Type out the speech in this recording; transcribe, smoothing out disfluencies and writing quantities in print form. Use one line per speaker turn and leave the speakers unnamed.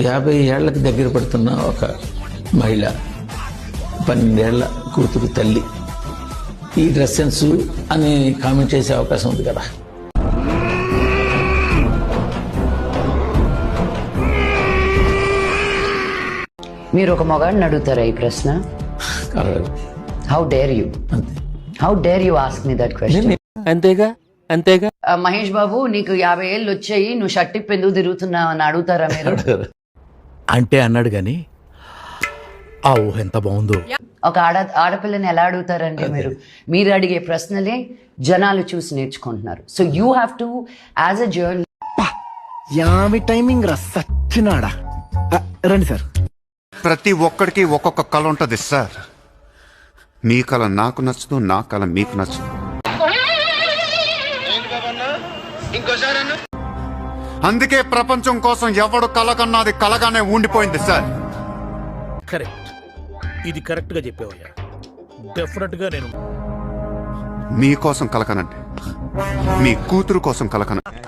50 ఏళ్లకు దగ్గర పడుతున్న ఒక మహిళ, 12 ఏళ్ల కూతురు తల్లి ఈ డ్రెస్ సెన్స్ అని కామెంట్ చేసే అవకాశం ఉంది కదా.
మీరు ఒక మగాడిని అడుగుతారా ఈ ప్రశ్న? How dare you, how dare you ask me that question?
అంతేగా అంతేగా.
మహేష్ బాబు, నీకు 50 ఏళ్ళు వచ్చాయి, నువ్వు షర్ట్ ఇప్పి ఎందుకు తిరుగుతున్నావు అని అడుగుతారా మీరు?
అంటే అన్నాడు గాని ఆ ఊహ ఎంత బాగుందో.
ఒక ఆడపిల్లని ఎలా అడుగుతారండి మీరు? మీరు అడిగే ప్రశ్నలే జనాలు చూసి నేర్చుకుంటున్నారు. So you have to as a journalist.
Yami timing రా సచ్చినాడా. రండి సార్.
ప్రతి ఒక్కడికి ఒక్కొక్క కళ ఉంటుంది సార్. మీ కళ నాకు నచ్చదు, నా కళ మీకు నచ్చదు. అందుకే ప్రపంచం కోసం ఎవడు కళ కన్నా అది కళగానే ఉండిపోయింది సార్.
కరెక్ట్, ఇది కరెక్ట్ గా చెప్పావయ్యా. డెఫినెట్ గా నేను
మీకోసం కలకనండి, మీ కూతురు కోసం కలకనండి.